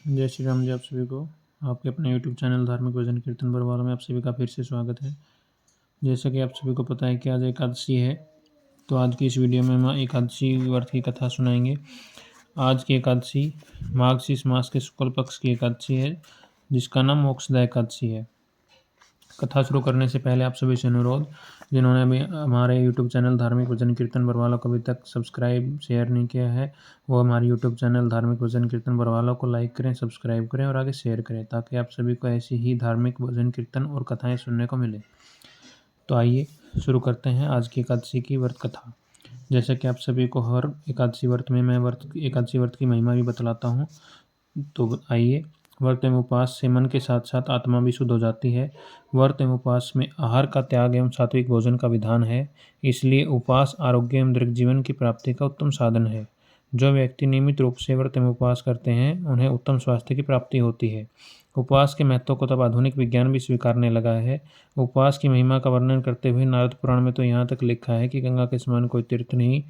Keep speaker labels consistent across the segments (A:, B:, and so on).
A: जय श्री राम जी। आप सभी को आपके अपने YouTube चैनल धार्मिक भजन कीर्तन बरवाला में आप सभी का फिर से स्वागत है। जैसा कि आप सभी को पता है कि आज एकादशी है, तो आज की इस वीडियो में हम एकादशी व्रत की कथा सुनाएंगे। आज की एकादशी माघ मास के शुक्ल पक्ष की एकादशी है, जिसका नाम मोक्षदा एकादशी है। कथा शुरू करने से पहले आप सभी से अनुरोध, जिन्होंने अभी हमारे YouTube चैनल धार्मिक भजन कीर्तन बरवाला को अभी तक सब्सक्राइब शेयर नहीं किया है, वो हमारे YouTube चैनल धार्मिक भजन कीर्तन बरवाला को लाइक करें, सब्सक्राइब करें और आगे शेयर करें, ताकि आप सभी को ऐसी ही धार्मिक भजन कीर्तन और कथाएं सुनने को मिले। तो आइए शुरू करते हैं आज की एकादशी की व्रत कथा। जैसा कि आप सभी को हर एकादशी व्रत में मैं एकादशी व्रत की महिमा भी बतलाता हूँ, तो आइए। व्रत एवं उपवास से मन के साथ साथ आत्मा भी शुद्ध हो जाती है। व्रत एवं उपवास में आहार का त्याग एवं सात्विक भोजन का विधान है, इसलिए उपवास आरोग्य एवं दीर्घ जीवन की प्राप्ति का उत्तम साधन है। जो व्यक्ति नियमित रूप से व्रत एवं उपवास करते हैं, उन्हें उत्तम स्वास्थ्य की प्राप्ति होती है। उपवास के महत्व को तब आधुनिक विज्ञान भी स्वीकारने लगा है। उपवास की महिमा का वर्णन करते हुए नारद पुराण में तो यहाँ तक लिखा है कि गंगा के समान कोई तीर्थ नहीं,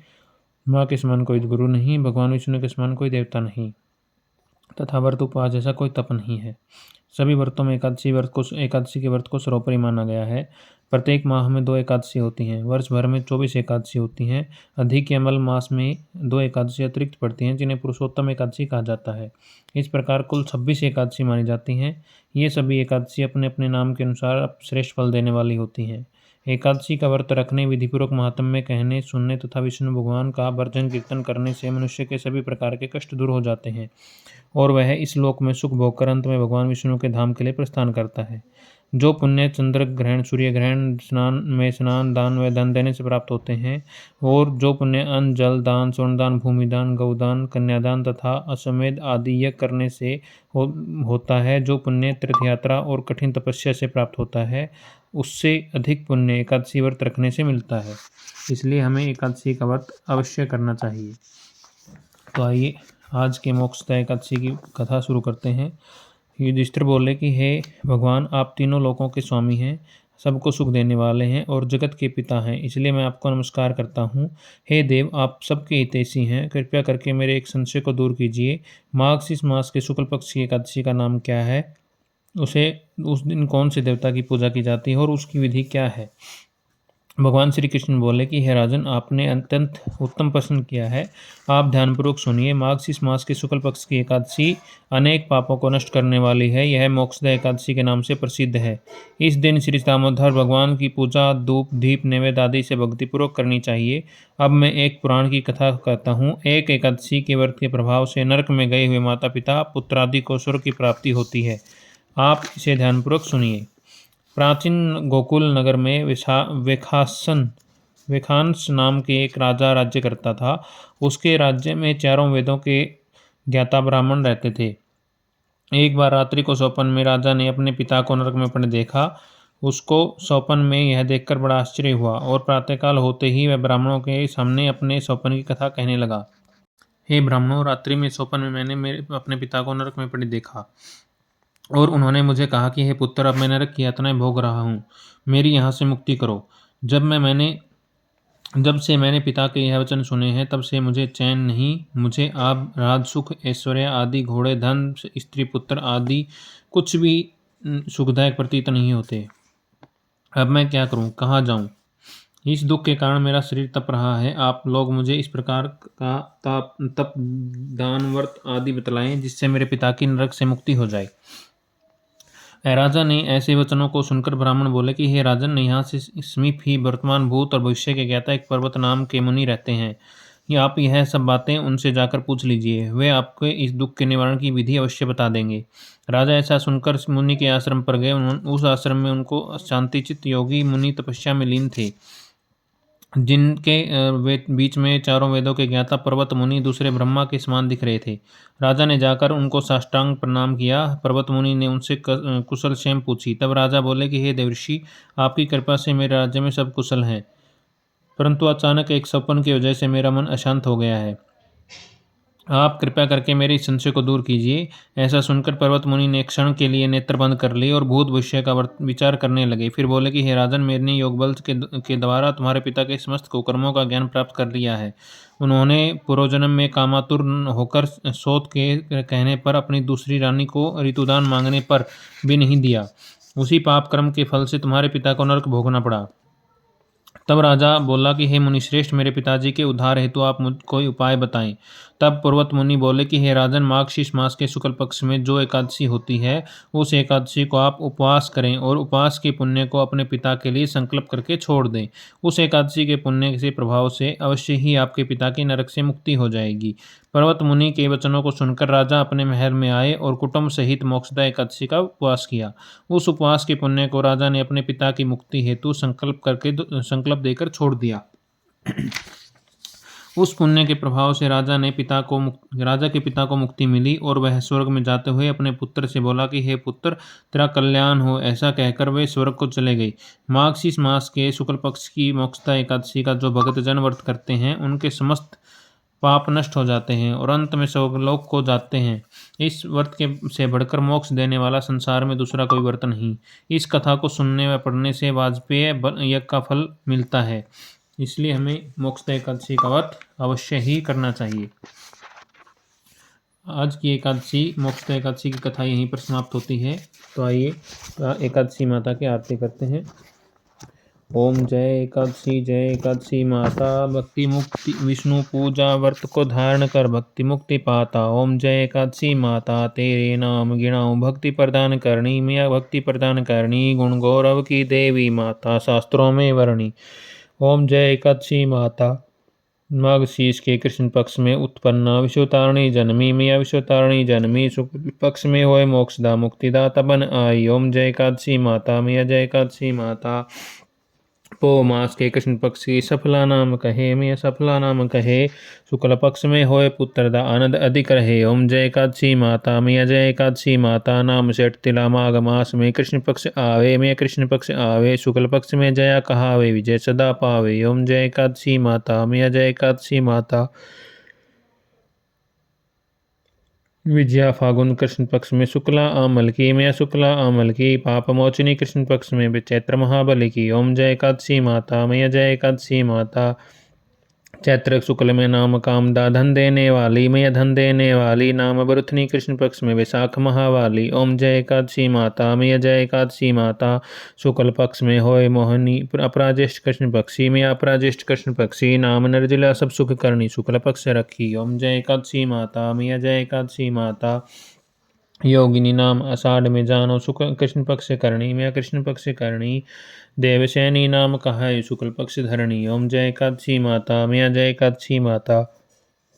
A: माँ के समान कोई गुरु नहीं, भगवान विष्णु के समान कोई देवता नहीं, तथा व्रत उपवास जैसा कोई तप नहीं है। सभी व्रतों में एकादशी के व्रत को सर्वोपरि माना गया है। प्रत्येक माह में 2 एकादशी होती हैं। वर्ष भर में 24 एकादशी होती हैं। अधिक या मल मास में 2 एकादशी अतिरिक्त पड़ती हैं, जिन्हें पुरुषोत्तम एकादशी कहा जाता है। इस प्रकार कुल 26 एकादशी मानी जाती हैं। ये सभी एकादशी अपने अपने नाम के अनुसार श्रेष्ठ फल देने वाली होती हैं। एकादशी का व्रत रखने, विधिपूर्वक महात्म्य कहने सुनने तथा विष्णु भगवान का भजन कीर्तन करने से मनुष्य के सभी प्रकार के कष्ट दूर हो जाते हैं और वह इस लोक में सुख भोग कर अंत में भगवान विष्णु के धाम के लिए प्रस्थान करता है। जो पुण्य चंद्र ग्रहण, सूर्य ग्रहण, स्नान दान व धन देने से प्राप्त होते हैं, और जो पुण्य अन्न जल दान, स्वर्ण दान, भूमि दान, गौदान, कन्यादान तथा अश्वमेध आदि यज्ञ करने से होता है, जो पुण्य तीर्थ यात्रा और कठिन तपस्या से प्राप्त होता है, उससे अधिक पुण्य एकादशी व्रत रखने से मिलता है। इसलिए हमें एकादशी का व्रत अवश्य करना चाहिए। तो आइए आज के मोक्षदा एकादशी की कथा शुरू करते हैं। युधिष्ठिर बोले कि हे भगवान, आप तीनों लोकों के स्वामी हैं, सबको सुख देने वाले हैं और जगत के पिता हैं, इसलिए मैं आपको नमस्कार करता हूँ। हे देव, आप सबके हितैषी हैं, कृपया करके मेरे एक संशय को दूर कीजिए। माघ मास के शुक्ल पक्ष की एकादशी का नाम क्या है? उस दिन कौन से देवता की पूजा की जाती है और उसकी विधि क्या है? भगवान श्री कृष्ण बोले कि हे राजन, आपने अत्यंत उत्तम प्रश्न किया है। आप ध्यानपूर्वक सुनिए। माघ मास के शुक्ल पक्ष की एकादशी अनेक पापों को नष्ट करने वाली है। यह मोक्षदा एकादशी के नाम से प्रसिद्ध है। इस दिन श्री दामोदर भगवान की पूजा धूप दीप नैवेद्य आदि से भक्तिपूर्वक करनी चाहिए। अब मैं एक पुराण की कथा कहता हूँ। एक एकादशी के व्रत के प्रभाव से नरक में गए हुए माता पिता पुत्र आदि को स्वर्ग की प्राप्ति होती है। आप इसे ध्यानपूर्वक सुनिए। प्राचीन गोकुल नगर में वेखांस नाम के एक राजा राज्य करता था। उसके राज्य में चारों वेदों के ज्ञाता ब्राह्मण रहते थे। एक बार रात्रि को स्वप्न में राजा ने अपने पिता को नरक में पड़े देखा। उसको स्वप्न में यह देखकर बड़ा आश्चर्य हुआ और प्रातःकाल होते ही वह ब्राह्मणों के सामने अपने स्वप्न की कथा कहने लगा। हे ब्राह्मणों, रात्रि में स्वप्न में मैंने अपने पिता को नरक में पड़े देखा और उन्होंने मुझे कहा कि हे पुत्र, अब मैं नरक की यातनाएं भोग रहा हूँ, मेरी यहाँ से मुक्ति करो। जब से मैंने पिता के यह वचन सुने हैं, तब से मुझे चैन नहीं। मुझे अब राज सुख ऐश्वर्य आदि, घोड़े धन स्त्री पुत्र आदि कुछ भी सुखदायक प्रतीत नहीं होते। अब मैं क्या करूं, कहाँ जाऊं? इस दुख के कारण मेरा शरीर तप रहा है। आप लोग मुझे इस प्रकार का तप दान व्रत आदि बतलाएं, जिससे मेरे पिता की नरक से मुक्ति हो जाए। राजा ने ऐसे वचनों को सुनकर ब्राह्मण बोले कि हे राजन, यहाँ से समीप ही वर्तमान भूत और भविष्य के ज्ञाता एक पर्वत नाम के मुनि रहते हैं। ये आप यह सब बातें उनसे जाकर पूछ लीजिए, वे आपको इस दुख के निवारण की विधि अवश्य बता देंगे। राजा ऐसा सुनकर मुनि के आश्रम पर गए। उस आश्रम में उनको शांतिचित्त योगी मुनि तपस्या में लीन थे, जिनके बीच में चारों वेदों के ज्ञाता पर्वत मुनि दूसरे ब्रह्मा के समान दिख रहे थे। राजा ने जाकर उनको साष्टांग प्रणाम किया। पर्वत मुनि ने उनसे कुशल क्षेम पूछी। तब राजा बोले कि हे देवर्षि, आपकी कृपा से मेरे राज्य में सब कुशल हैं, परंतु अचानक एक स्वप्न की वजह से मेरा मन अशांत हो गया है। आप कृपया करके मेरे इस संशय को दूर कीजिए। ऐसा सुनकर पर्वत मुनि ने क्षण के लिए नेत्र बंद कर लिए और भूत भविष्य का विचार करने लगे। फिर बोले कि हे राजन, मैंने योग बल के द्वारा तुम्हारे पिता के समस्त कुकर्मों का ज्ञान प्राप्त कर लिया है। उन्होंने पूर्वजन्म में कामातुर होकर सोत के कहने पर अपनी दूसरी रानी को ऋतुदान मांगने पर भी नहीं दिया। उसी पाप कर्म के फल से तुम्हारे पिता को नरक भोगना पड़ा। तब राजा बोला कि हे मुनिश्रेष्ठ, मेरे पिताजी के उद्धार हेतु आप मुझ कोई उपाय बताएं। तब पर्वत मुनि बोले कि हे राजन, माघशीष मास के शुक्ल पक्ष में जो एकादशी होती है, उस एकादशी को आप उपवास करें और उपवास के पुण्य को अपने पिता के लिए संकल्प करके छोड़ दें। उस एकादशी के पुण्य से प्रभाव से अवश्य ही आपके पिता की नरक से मुक्ति हो जाएगी। पर्वत मुनि के वचनों को सुनकर राजा अपने महल में आए और कुटुंब सहित मोक्षदा एकादशी का उपवास किया। उस उपवास के पुण्य को राजा ने अपने पिता की मुक्ति हेतु संकल्प देकर छोड़ दिया। उस पुण्य के प्रभाव से राजा के पिता को मुक्ति मिली और वह स्वर्ग में जाते हुए अपने पुत्र से बोला कि हे पुत्र, तेरा कल्याण हो। ऐसा कहकर वे स्वर्ग को चले गए। माघशीष मास के शुक्ल पक्ष की मोक्षदा एकादशी का जो भक्त जन व्रत करते हैं, उनके समस्त पाप नष्ट हो जाते हैं और अंत में स्वर्गलोक को जाते हैं। इस व्रत के से बढ़कर मोक्ष देने वाला संसार में दूसरा कोई व्रत नहीं। इस कथा को सुनने व पढ़ने से वाजपेय यज्ञ का फल मिलता है। इसलिए हमें मोक्षदा एकादशी का व्रत अवश्य ही करना चाहिए। आज की एकादशी मोक्षदा एकादशी की कथा यहीं पर समाप्त होती है। तो आइए एकादशी माता की आरती करते हैं। ओम जय एकादशी माता, भक्ति मुक्ति विष्णु पूजा व्रत को धारण कर भक्ति मुक्ति पाता। ओम जय एकादशी माता, तेरे नाम गिनाऊं भक्ति प्रदान करनी, मिया भक्ति प्रदान करनी, गुण गौरव की देवी माता शास्त्रों में वर्णी। ओम जय एकादशी माता, माघशीष के कृष्ण पक्ष में उत्पन्ना विश्वतारिणी जन्मी, मिया विश्वतारिणी जन्मी, शुक्ल पक्ष में होए मोक्षदा मुक्तिदाता बन आई। ओम जय एकादशी माता, मिया जय एकादशी माता, पो मास के कृष्ण पक्ष की सफला नाम कहे, मिया सफला नाम कहे, शुक्ल पक्ष में होए पुत्र दा आनंद अधिक रहे। ओम जय एकादशी माता, मिया जय एकादशी माता, नाम सेठ तिला माघ मास में कृष्ण पक्ष आवे, मिया कृष्ण पक्ष आवे, शुक्ल पक्ष में जया कहावे, विजय सदा पावे। ओम जय एकादशी माता, मिया जय एकादशी माता, विजया फागुन कृष्ण पक्ष में शुक्ला आमल की, मैं शुक्ला आमल की, पाप मोचनी कृष्ण पक्ष में चैत्र महाबली की। ओम जय एकादशी माता, मैं जय एकादशी माता, चैत्र शुक्ल में नाम कामदा धन देने वाली, मैं धन देने वाली, नाम बरुथनी कृष्ण पक्ष में वैशाख महावाली। ओम जय एकादशी माता, मैं जय एकादशी माता, शुक्ल पक्ष में होए मोहनी अपराजेष्ठ कृष्ण पक्षी, मैं अपराजेष्ठ कृष्ण पक्षी, नाम नरजिला सब सुख करनी, शुक्ल पक्ष रखी। ओम जय एकादशी माता, मैं जय एकादशी माता, योगिनी नाम आषाढ़ में जानो, शुक्ल कृष्ण पक्ष करणी, मैं कृष्ण पक्ष करणी, देवसैनी नाम कहा शुक्ल पक्ष धरणी। ओम जय एकादशी माता, मैं जय एकादशी माता,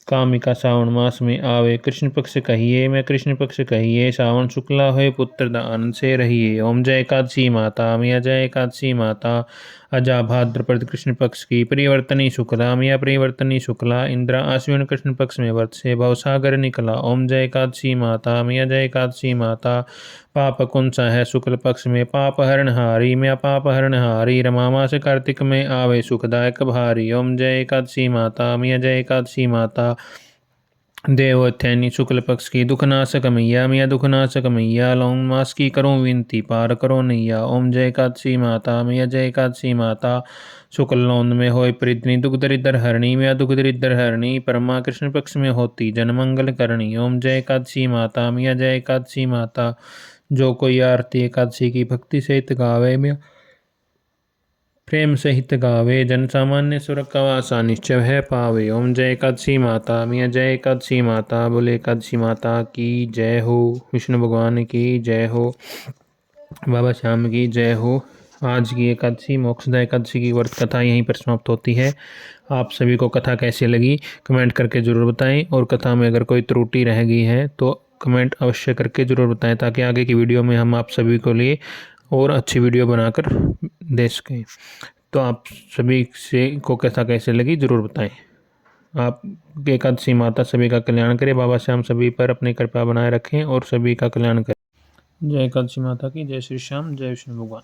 A: कामिका श्रावण मास में आवे, कृष्ण पक्ष कहिए, मैं कृष्ण पक्ष कहिए, श्रावण शुक्ला हुए पुत्र दा आनंद से रहिए। ओम जय एकादशी माता, मैं जय एकादशी माता, अजा भाद्रपद कृष्ण पक्ष की परिवर्तनी शुक्ला, मैं परिवर्तनी शुक्ला, इंद्रा आश्विन कृष्ण पक्ष में व्रत से भवसागर निकला। ओम जय एकादशी माता, मैं जय एकादशी माता, पाप कुंसा है शुक्ल पक्ष में पाप हरण हारी, मैं पाप हरण हारी, रमा मास कार्तिक में आवे सुखदायक भारी। ओम जय एकादशी माता, मैं जय एकादशी माता, देवोत्थानी शुक्ल पक्ष की दुखनाशक मैया, मिया दुखनाशक मैया, लौंग मास की करो विनती पार करो नैया। ओम जय एकादशी माता, मिया जय एकादशी माता, शुक्ल लौंद में होय परिधनी दुख दरिद्र हरणी, मिया दुख दरिद्र हरणी, परमा कृष्ण पक्ष में होती जनमंगल करणी। ओम जय एकादशी माता, मिया जय एकादशी माता, जो कोई आरती एकादशी की भक्ति सहित गावे, मिया प्रेम सहित गावे, जन सामान्य स्वर्ग का वासा निश्चय है पावे। ओम जय एकादशी माता, मिया जय एकादशी माता, बोले एकादशी माता की जय हो, विष्णु भगवान की जय हो, बाबा श्याम की जय हो। आज की एकादशी मोक्षदा एकादशी की व्रत कथा यहीं पर समाप्त होती है। आप सभी को कथा कैसी लगी कमेंट करके ज़रूर बताएं, और कथा में अगर कोई त्रुटि रह गई है तो कमेंट अवश्य करके ज़रूर बताएं, ताकि आगे की वीडियो में हम आप सभी को लिए और अच्छी वीडियो बनाकर दे सकें। तो आप सभी से को कथा कैसे लगी ज़रूर बताएं। आप एकादशी माता सभी का कल्याण करें, बाबा श्याम सभी पर अपनी कृपा बनाए रखें और सभी का कल्याण करें। जय एकादशी माता की, जय श्री श्याम, जय विष्णु भगवान।